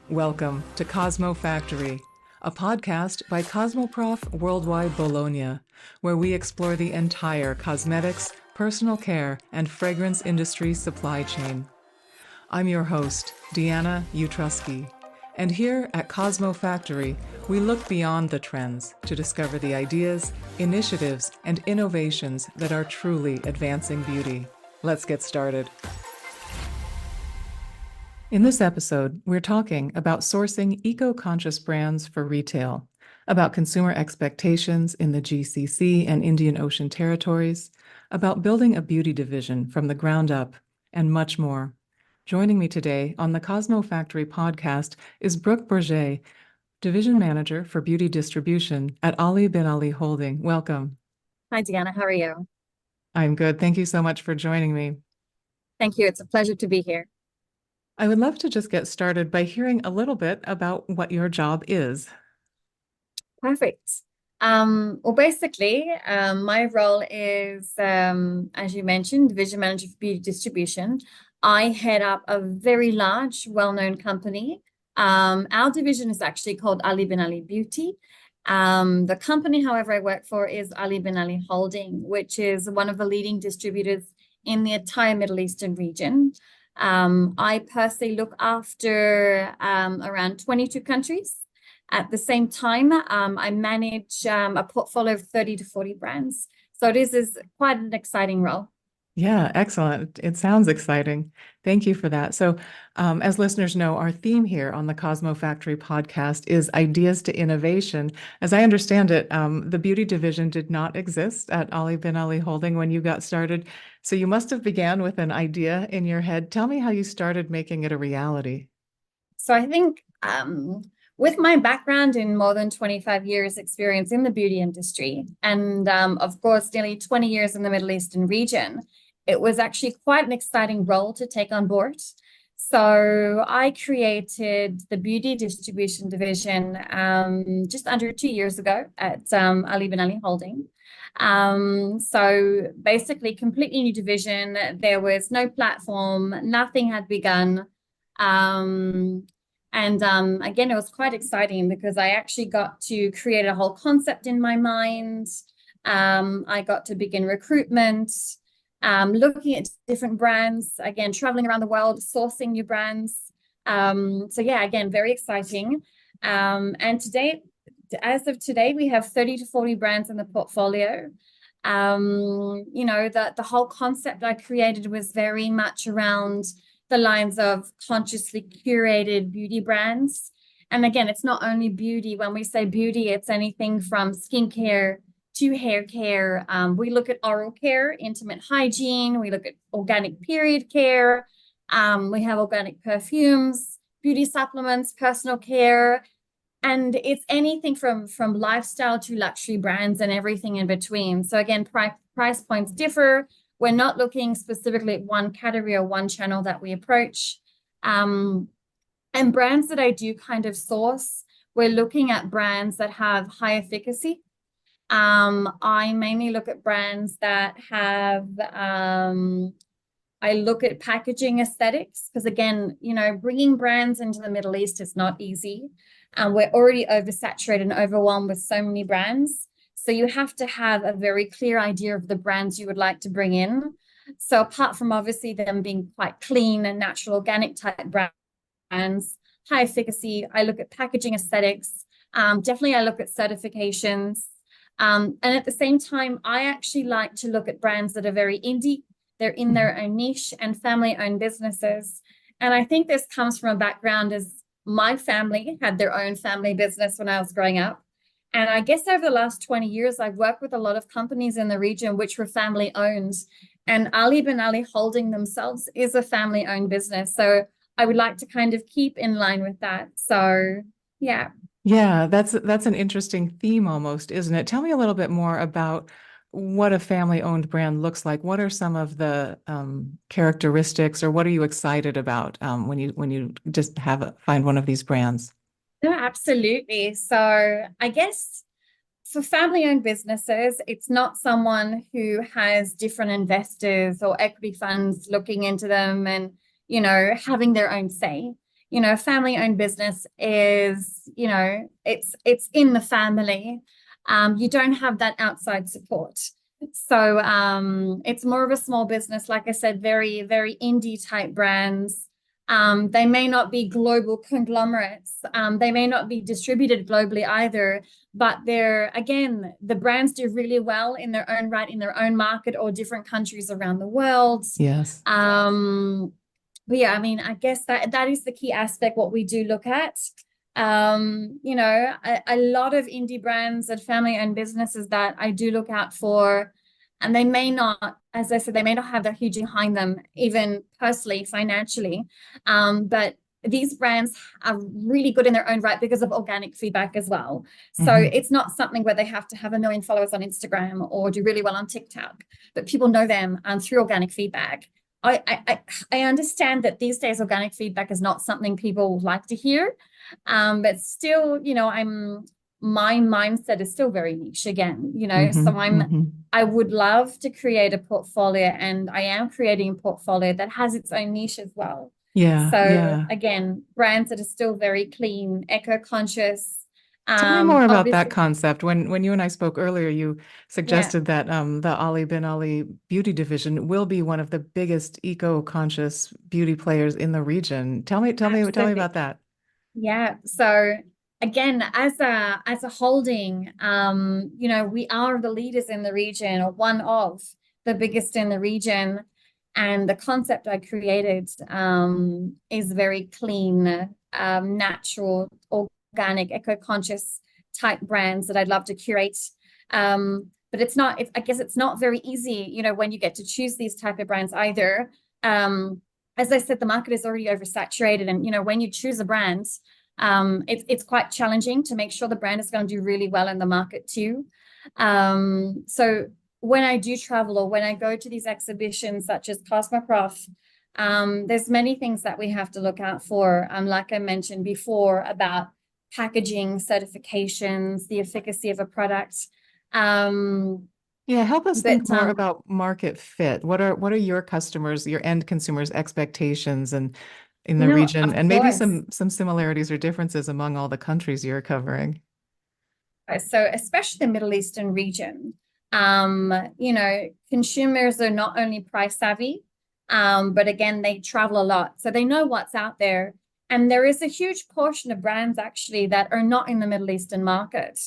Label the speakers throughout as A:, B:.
A: Welcome to CosmoFactory, a podcast by Cosmoprof Worldwide Bologna, where we explore the entire cosmetics, personal care, and fragrance industry supply chain. I'm your host, Deanna Utrusky, and here at CosmoFactory, we look beyond the trends to discover the ideas, initiatives, and innovations that are truly advancing beauty. Let's get started. In this episode, we're talking about sourcing eco-conscious brands for retail, about consumer expectations in the GCC and Indian Ocean territories, about building a beauty division from the ground up, and much more. Joining me today on the CosmoFactory podcast is Brooke Bergé, Division Manager for Beauty Distribution at Ali bin Ali Holding. Welcome.
B: Hi, Deanna. How are you?
A: I'm good. Thank you so much for joining me.
B: Thank you. It's a pleasure to be here.
A: I would love to just get started by hearing a little bit about what your job is.
B: Perfect. Well, basically, my role is, as you mentioned, Division Manager for Beauty Distribution. I head up a very large, well-known company. Our division is actually called Ali bin Ali Beauty. The company, however, I work for is Ali bin Ali Holding, which is one of the leading distributors in the entire Middle Eastern region. I personally look after around 22 countries. At the same time, I manage a portfolio of 30 to 40 brands. So it is quite an exciting role.
A: Yeah, excellent. It sounds exciting. Thank you for that. So, as listeners know, our theme here on the CosmoFactory podcast is ideas to innovation. As I understand it, the beauty division did not exist at Ali bin Ali Holding when you got started. So you must have began with an idea in your head. Tell me how you started making it a reality.
B: So I think with my background in more than 25 years experience in the beauty industry, and of course, nearly 20 years in the Middle Eastern region, it was actually quite an exciting role to take on board. So I created the beauty distribution division just under 2 years ago at Ali bin Ali Holding. So basically, completely new division. There was no platform, nothing had begun. Again, it was quite exciting because I actually got to create a whole concept in my mind. I got to begin recruitment, looking at different brands, again, traveling around the world, sourcing new brands. So yeah, again, very exciting. And today, as of today, we have 30 to 40 brands in the portfolio. The whole concept I created was very much around the lines of consciously curated beauty brands. And again, it's not only beauty. When we say beauty, it's anything from skincare to hair care. We look at oral care, intimate hygiene. We look at organic period care. We have organic perfumes, beauty supplements, personal care. And it's anything from lifestyle to luxury brands and everything in between. So again, price points differ. We're not looking specifically at one category or one channel that we approach. And brands that I do kind of source, we're looking at brands that have high efficacy. I mainly look at brands that have, I look at packaging aesthetics, because again, bringing brands into the Middle East is not easy. We're already oversaturated and overwhelmed with so many brands. So you have to have a very clear idea of the brands you would like to bring in. So apart from obviously them being quite clean and natural organic type brands, high efficacy, I look at packaging aesthetics. Definitely I look at certifications. And at the same time, I actually like to look at brands that are very indie. They're in their own niche and family-owned businesses. And I think this comes from a background as my family had their own family business when I was growing up. And I guess over the last 20 years, I've worked with a lot of companies in the region which were family owned. And Ali bin Ali Holding themselves is a family owned business. So I would like to kind of keep in line with that. So yeah.
A: Yeah, that's an interesting theme almost, isn't it? Tell me a little bit more about what a family-owned brand looks like. What are some of the characteristics, or what are you excited about when you just find one of these brands?
B: No, absolutely. So I guess for family-owned businesses, it's not someone who has different investors or equity funds looking into them and, having their own say. family-owned business is, it's in the family. You don't have that outside support. So it's more of a small business, like I said, very, very indie type brands. They may not be global conglomerates. They may not be distributed globally either, but again, the brands do really well in their own right, in their own market or different countries around the world.
A: Yes.
B: But yeah, I mean, I guess that is the key aspect, what we do look at. A lot of indie brands and family-owned businesses that I do look out for, and they may not, as I said, they may not have their huge behind them, even personally, financially. But these brands are really good in their own right because of organic feedback as well. So it's not something where they have to have 1 million followers on Instagram or do really well on TikTok, but people know them through organic feedback. I understand that these days organic feedback is not something people like to hear, but still, my mindset is still very niche again, so I would love to create a portfolio, and I am creating a portfolio that has its own niche as well.
A: Yeah.
B: So again, brands that are still very clean, eco-conscious.
A: Tell me more about that concept. When you and I spoke earlier, you suggested that the Ali bin Ali beauty division will be one of the biggest eco-conscious beauty players in the region. Tell me about that.
B: Yeah. So again, as a holding, we are the leaders in the region, or one of the biggest in the region. And the concept I created is very clean, natural, organic, eco-conscious type brands that I'd love to curate. But I guess it's not very easy, when you get to choose these type of brands either. As I said, the market is already oversaturated. And, when you choose a brand, it's quite challenging to make sure the brand is going to do really well in the market too. So when I do travel or when I go to these exhibitions such as CosmoProf, there's many things that we have to look out for. Like I mentioned before, about packaging, certifications, the efficacy of a product.
A: Help us think more about market fit. What are your customers, your end consumers' expectations and in the region, and maybe some similarities or differences among all the countries you're covering?
B: So especially the Middle Eastern region, consumers are not only price savvy, but again, they travel a lot. So they know what's out there. And there is a huge portion of brands actually that are not in the Middle Eastern market.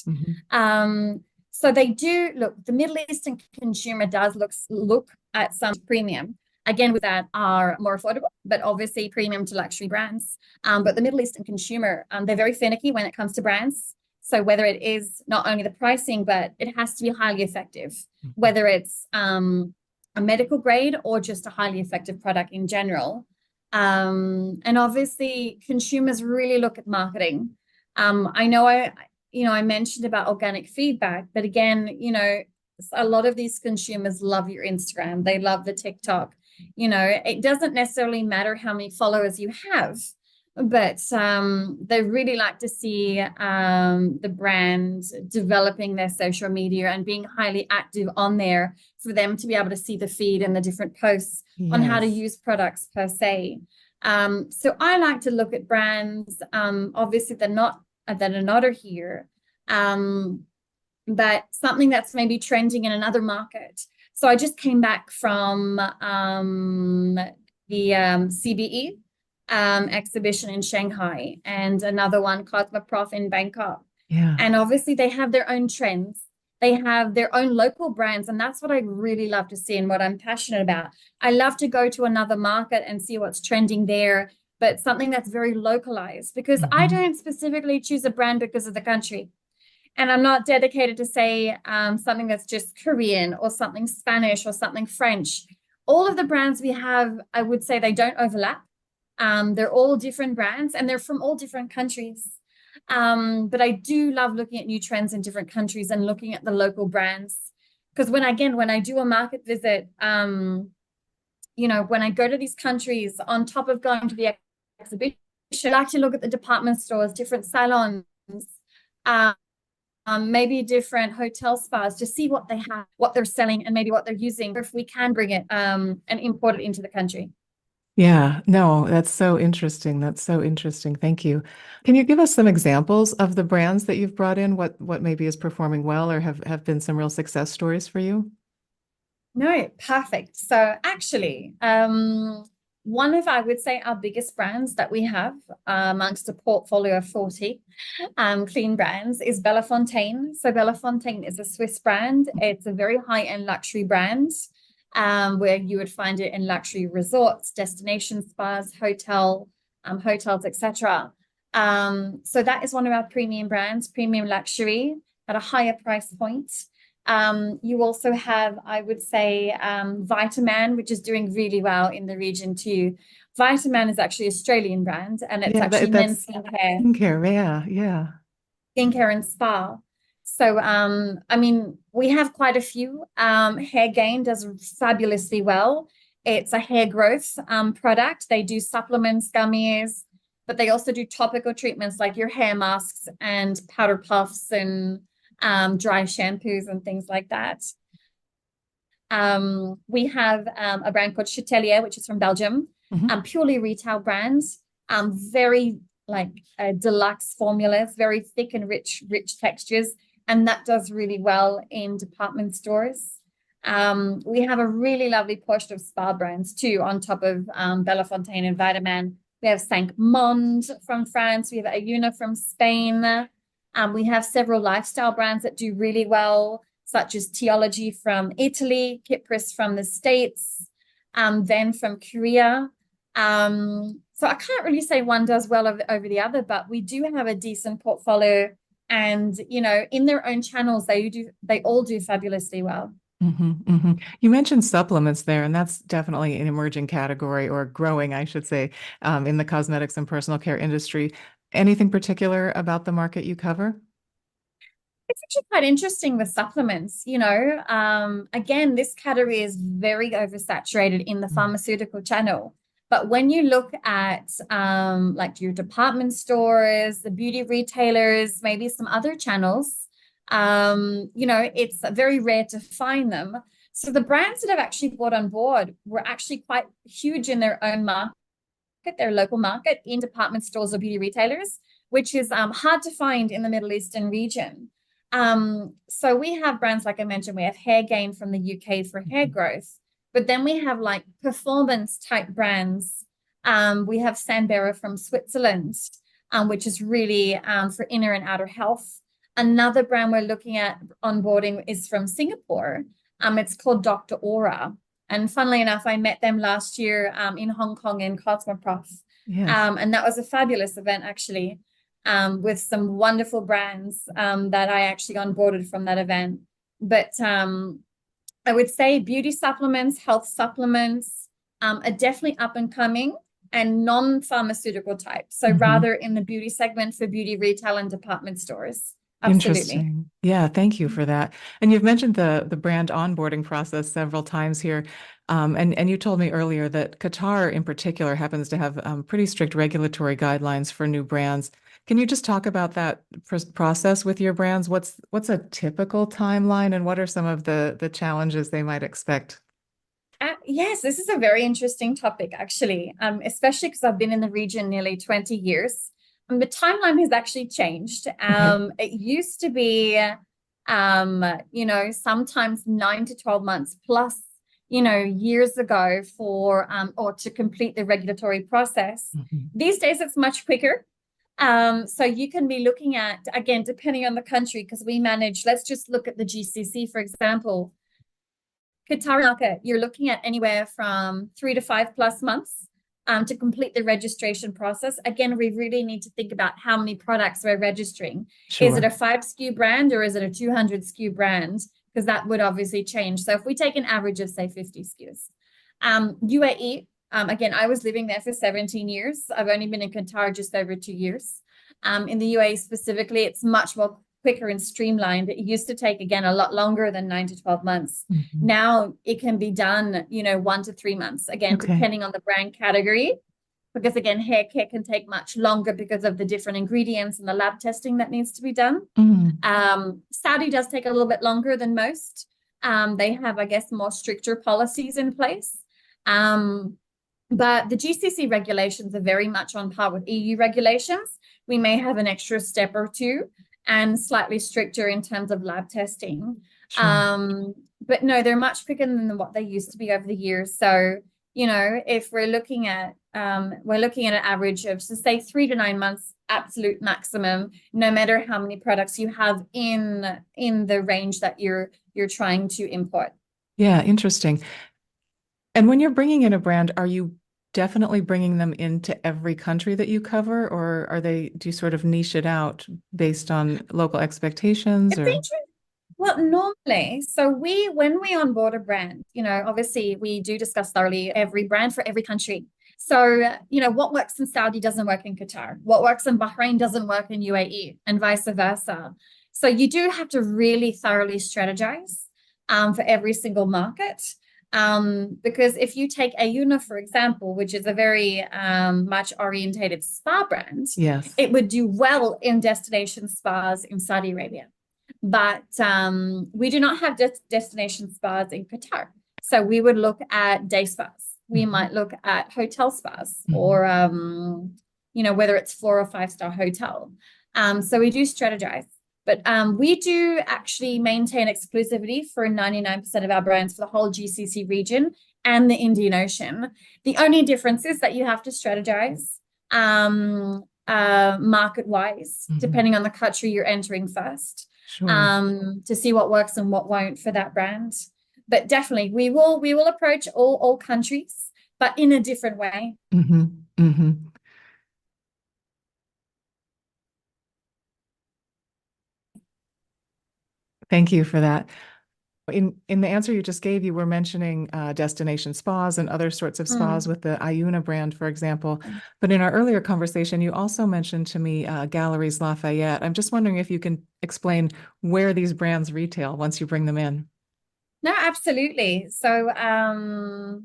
B: So they do look, the Middle Eastern consumer does look at some premium. Again, with that are more affordable, but obviously premium to luxury brands. But the Middle Eastern consumer, they're very finicky when it comes to brands. So whether it is not only the pricing, but it has to be highly effective, whether it's a medical grade or just a highly effective product in general. And obviously consumers really look at marketing. I know I mentioned about organic feedback, but again, a lot of these consumers love your Instagram. They love the TikTok. It doesn't necessarily matter how many followers you have, but they really like to see the brand developing their social media and being highly active on there for them to be able to see the feed and the different posts on how to use products per se. So I like to look at brands, obviously that are not here, but something that's maybe trending in another market. So I just came back from the CBE exhibition in Shanghai, and another one, CosmoProf in Bangkok. And obviously they have their own trends. They have their own local brands, and that's what I really love to see and what I'm passionate about. I love to go to another market and see what's trending there, but something that's very localized, because I don't specifically choose a brand because of the country. And I'm not dedicated to say something that's just Korean or something Spanish or something French. All of the brands we have, I would say they don't overlap. They're all different brands and they're from all different countries. But I do love looking at new trends in different countries and looking at the local brands. Because when I do a market visit, when I go to these countries, on top of going to the exhibition, I like to look at the department stores, different salons, maybe different hotel spas, to see what they have, what they're selling, and maybe what they're using, or if we can bring it and import it into the country.
A: Yeah, no, that's so interesting. That's so interesting. Thank you. Can you give us some examples of the brands that you've brought in? What maybe is performing well or have been some real success stories for you?
B: No, perfect. So actually, one of, I would say, our biggest brands that we have amongst a portfolio of 40 clean brands is Bellefontaine. So Bellefontaine is a Swiss brand. It's a very high-end luxury brand where you would find it in luxury resorts, destination spas, hotels, etc. So that is one of our premium brands, premium luxury at a higher price point. You also have, I would say, Vitaman, which is doing really well in the region too. Vitaman is actually an Australian brand, and it's
A: Yeah,
B: actually men's
A: that's
B: skincare,
A: skincare. Yeah, yeah.
B: skincare and spa. So, I mean, we have quite a few. Hair Gain does fabulously well. It's a hair growth product. They do supplements, gummies, but they also do topical treatments like your hair masks and powder puffs and dry shampoos and things like that. We have a brand called Chatelier, which is from Belgium,
A: Mhm.
B: purely retail brands, very like deluxe formulas, very thick and rich textures, and that does really well in department stores. We have a really lovely portion of spa brands too, on top of Bellefontaine and Vitamin. We have Saint Monde from France. We have Ayuna from Spain. We have several lifestyle brands that do really well, such as Teology from Italy, Kypris from the States, then from Korea. So I can't really say one does well over the other, but we do have a decent portfolio, and in their own channels, they all do fabulously well.
A: You mentioned supplements there, and that's definitely an emerging category or growing, I should say, in the cosmetics and personal care industry. Anything particular about the market you cover?
B: It's actually quite interesting with supplements. Again, this category is very oversaturated in the pharmaceutical channel. But when you look at like your department stores, the beauty retailers, maybe some other channels, it's very rare to find them. So the brands that have actually brought on board were actually quite huge in their own market, their local market, in department stores or beauty retailers, which is hard to find in the Middle Eastern region. So we have brands, like I mentioned, we have Hair Gain from the UK for hair growth, but then we have like performance type brands. We have Sandera from Switzerland, which is really for inner and outer health. Another brand we're looking at onboarding is from Singapore. It's called Dr. Aura. And funnily enough, I met them last year in Hong Kong in CosmoProf.
A: Yes.
B: And that was a fabulous event, actually, with some wonderful brands that I actually onboarded from that event. But I would say beauty supplements, health supplements are definitely up and coming and non-pharmaceutical type. So
A: Mhm.
B: rather in the beauty segment for beauty retail and department stores. Absolutely.
A: Interesting. Yeah, thank you for that. And you've mentioned the brand onboarding process several times here. And you told me earlier that Qatar in particular happens to have pretty strict regulatory guidelines for new brands. Can you just talk about that process with your brands? What's a typical timeline and what are some of the challenges they might expect?
B: Yes, this is a very interesting topic, actually, especially because I've been in the region nearly 20 years. The timeline has actually changed.
A: Okay.
B: It used to be, sometimes 9 to 12 months plus, years ago for or to complete the regulatory process.
A: Mhm.
B: These days, it's much quicker. So you can be looking at, again, depending on the country, because we manage, let's just look at the GCC, for example. Qatar market, you're looking at anywhere from 3 to 5 plus months to complete the registration process. Again, we really need to think about how many products we're registering. Is it
A: Sure.
B: a 5 SKU brand or is it a 200 SKU brand? Because that would obviously change. So if we take an average of, say, 50 SKUs. UAE, again, I was living there for 17 years. I've only been in Qatar just over 2 years. In the UAE specifically, it's much more quicker and streamlined. It used to take, again, a lot longer than 9 to 12 months.
A: Mhm.
B: Now it can be done, 1 to 3 months, again,
A: Okay.
B: depending on the brand category. Because again, hair care can take much longer because of the different ingredients and the lab testing that needs to be done.
A: Mm.
B: Saudi does take a little bit longer than most. They have, I guess, more stricter policies in place. Um, But the GCC regulations are very much on par with EU regulations. We may have an extra step or two and slightly stricter in terms of lab testing.
A: Sure.
B: But no, they're much quicker than what they used to be over the years. So, if we're looking at an average of, so say 3 to 9 months, absolute maximum, no matter how many products you have in the range that you're trying to import.
A: Yeah, interesting. And when you're bringing in a brand, are you definitely bringing them into every country that you cover, or do you sort of niche it out based on local expectations
B: It's
A: or?
B: interesting. Well, normally, so when we onboard a brand, obviously we do discuss thoroughly every brand for every country. So, what works in Saudi doesn't work in Qatar. What works in Bahrain doesn't work in UAE, and vice versa. So you do have to really thoroughly strategize for every single market. Because if you take Ayuna, for example, which is a very much orientated spa brand,
A: Yes.
B: it would do well in destination spas in Saudi Arabia. But we do not have destination spas in Qatar. So we would look at day spas. We might look at hotel spas or, whether it's 4 or 5 star hotel. So we do strategize. But we do actually maintain exclusivity for 99% of our brands for the whole GCC region and the Indian Ocean. The only difference is that you have to strategize market-wise, depending on the country you're entering first.
A: Sure.
B: To see what works and what won't for that brand. But definitely we will approach all countries, but in a different way.
A: Thank you for that. In the answer you just gave, you were mentioning destination spas and other sorts of spas with the Ayuna brand, for example. But in our earlier conversation, you also mentioned to me Galleries Lafayette. I'm just wondering if you can explain where these brands retail once you bring them in.
B: No, absolutely. So, I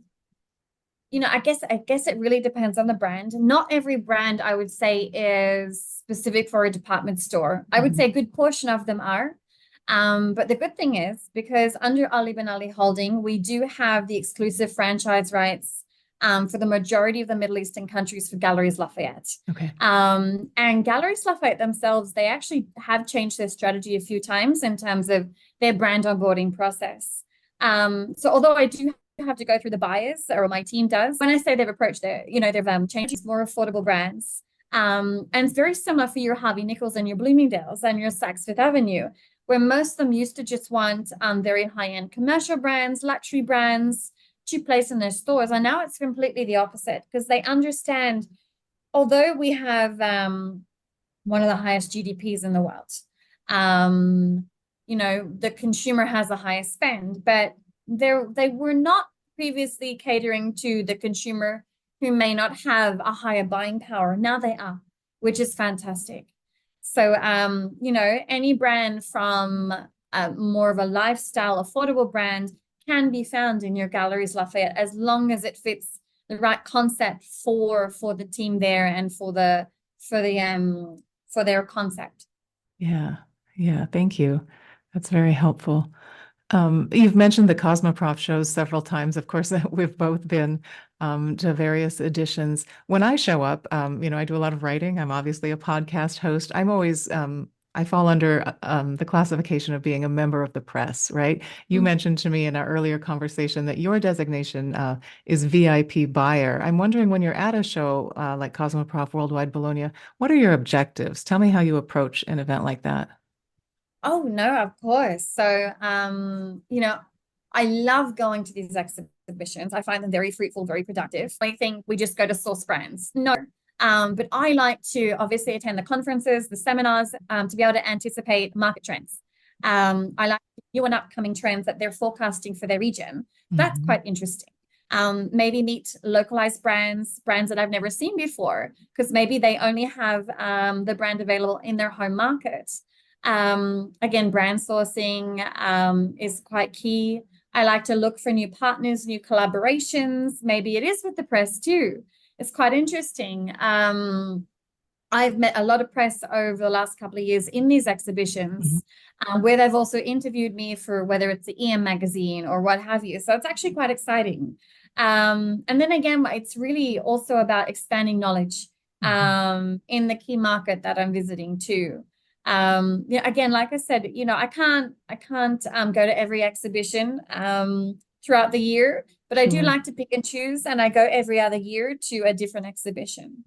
B: guess it really depends on the brand. Not every brand, I would say, is specific for a department store. I would say a good portion of them are. But the good thing is, because under Ali bin Ali Holding, we do have the exclusive franchise rights for the majority of the Middle Eastern countries for Galleries Lafayette.
A: Okay.
B: And Galleries Lafayette themselves, they actually have changed their strategy a few times in terms of their brand onboarding process. So although I do have to go through the buyers, or my team does, when I say they've approached they've changed more affordable brands. And it's very similar for your Harvey Nichols and your Bloomingdale's and your Saks Fifth Avenue, where most of them used to just want very high-end commercial brands, luxury brands to place in their stores. And now it's completely the opposite, because they understand, although we have one of the highest GDPs in the world, the consumer has a higher spend, but they were not previously catering to the consumer who may not have a higher buying power. Now they are, which is fantastic. So, any brand from more of a lifestyle, affordable brand can be found in your Galleries Lafayette, as long as it fits the right concept for the team there and for their concept.
A: Yeah. Thank you. That's very helpful. You've mentioned the CosmoProf shows several times. Of course, we've both been to various editions. When I show up, I do a lot of writing. I'm obviously a podcast host. I'm always, I fall under the classification of being a member of the press, right? You mentioned to me in our earlier conversation that your designation is VIP buyer. I'm wondering, when you're at a show like CosmoProf Worldwide Bologna, what are your objectives? Tell me how you approach an event like that.
B: Oh, no, of course. So, I love going to these exhibitions. I find them very fruitful, very productive. I think we just go to source brands. No. But I like to obviously attend the conferences, the seminars, to be able to anticipate market trends. I like new and upcoming trends that they're forecasting for their region. That's quite interesting. Maybe meet localized brands that I've never seen before, because maybe they only have the brand available in their home market. Again, brand sourcing is quite key. I like to look for new partners, new collaborations. Maybe it is with the press too. It's quite interesting. I've met a lot of press over the last couple of years in these exhibitions, where they've also interviewed me for whether it's the EM magazine or what have you. So it's actually quite exciting. And then again, it's really also about expanding knowledge in the key market that I'm visiting too. Yeah, again, like I said, I can't go to every exhibition throughout the year, but I do like to pick and choose, and I go every other year to a different exhibition.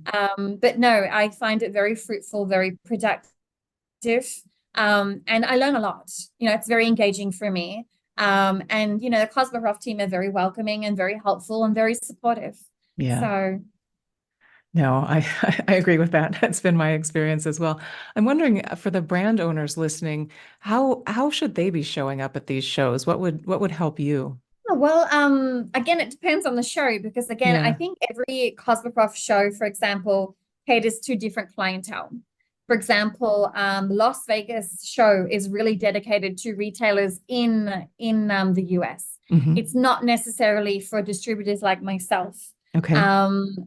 B: But no, I find it very fruitful, very productive, and I learn a lot. It's very engaging for me. And the CosmoProf team are very welcoming and very helpful and very supportive.
A: Yeah.
B: So
A: no, I agree with that. That's been my experience as well. I'm wondering for the brand owners listening, how should they be showing up at these shows? What would help you?
B: well, again, it depends on the show, because again, I think every CosmoProf show, for example, caters to different clientele. For example, Las Vegas show is really dedicated to retailers in the US. It's not necessarily for distributors like myself.
A: Okay.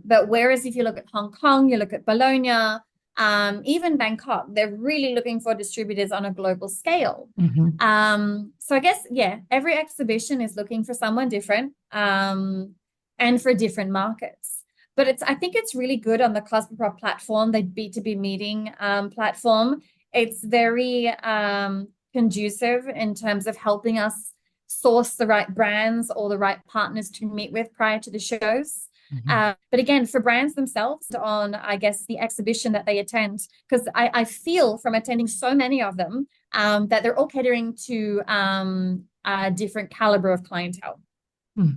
B: But whereas if you look at Hong Kong, you look at Bologna, even Bangkok, they're really looking for distributors on a global scale. So I guess, every exhibition is looking for someone different, and for different markets. But I think it's really good on the CosmoProf platform, the B2B meeting platform. It's very conducive in terms of helping us source the right brands or the right partners to meet with prior to the shows. But again, for brands themselves, on, I guess, the exhibition that they attend, because I feel from attending so many of them that they're all catering to a different caliber of clientele.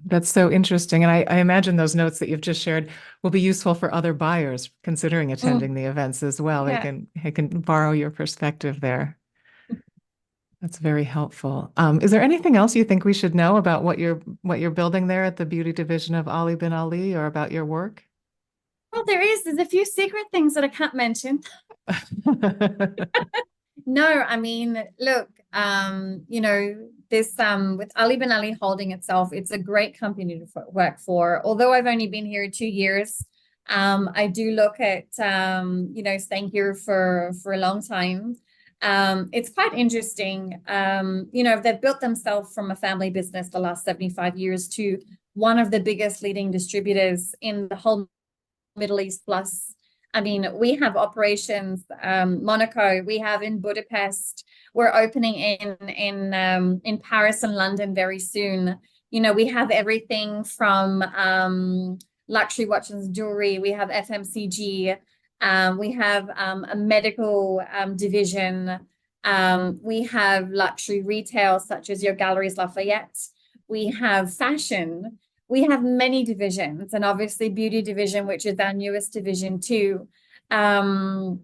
A: That's so interesting. And I imagine those notes that you've just shared will be useful for other buyers considering attending the events as well. They can borrow your perspective there. That's very helpful. Is there anything else you think we should know about what you're building there at the beauty division of Ali bin Ali, or about your work?
B: Well, there's a few secret things that I can't mention. No, I mean, look, this with Ali bin Ali Holding itself, it's a great company to work for. Although I've only been here 2 years, I do look at staying here for a long time. It's quite interesting. They've built themselves from a family business the last 75 years to one of the biggest leading distributors in the whole Middle East plus. I mean, we have operations Monaco, we have in Budapest, we're opening in Paris and London very soon. We have everything from luxury watches and jewelry, we have FMCG, we have a medical division, we have luxury retail such as your Galeries Lafayette, we have fashion. We have many divisions, and obviously beauty division, which is our newest division too. But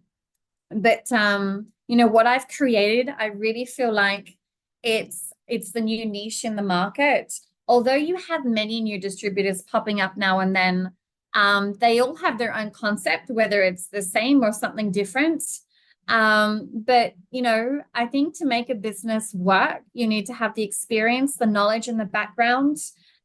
B: what I've created, I really feel like it's the new niche in the market. Although you have many new distributors popping up now and then, they all have their own concept, whether it's the same or something different. But I think to make a business work, you need to have the experience, the knowledge, and the background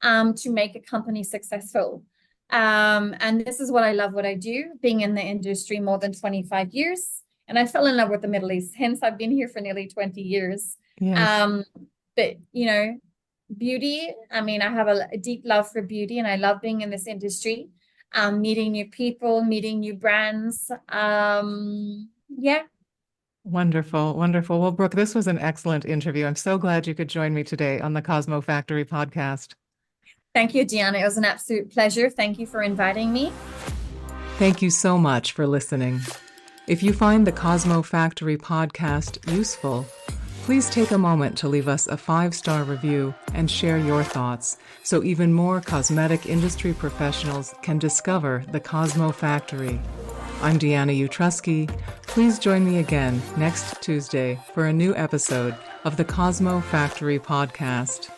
B: to make a company successful. And this is what I love what I do, being in the industry more than 25 years. And I fell in love with the Middle East, hence I've been here for nearly 20 years. Yes. But, beauty, I mean, I have a deep love for beauty, and I love being in this industry, meeting new people, meeting new brands.
A: Wonderful, wonderful. Well, Brooke, this was an excellent interview. I'm so glad you could join me today on the CosmoFactory podcast.
B: Thank you, Deanna. It was an absolute pleasure. Thank you for inviting me.
A: Thank you so much for listening. If you find the CosmoFactory podcast useful, please take a moment to leave us a 5-star review and share your thoughts so even more cosmetic industry professionals can discover the CosmoFactory. I'm Deanna Utrusky. Please join me again next Tuesday for a new episode of the CosmoFactory podcast.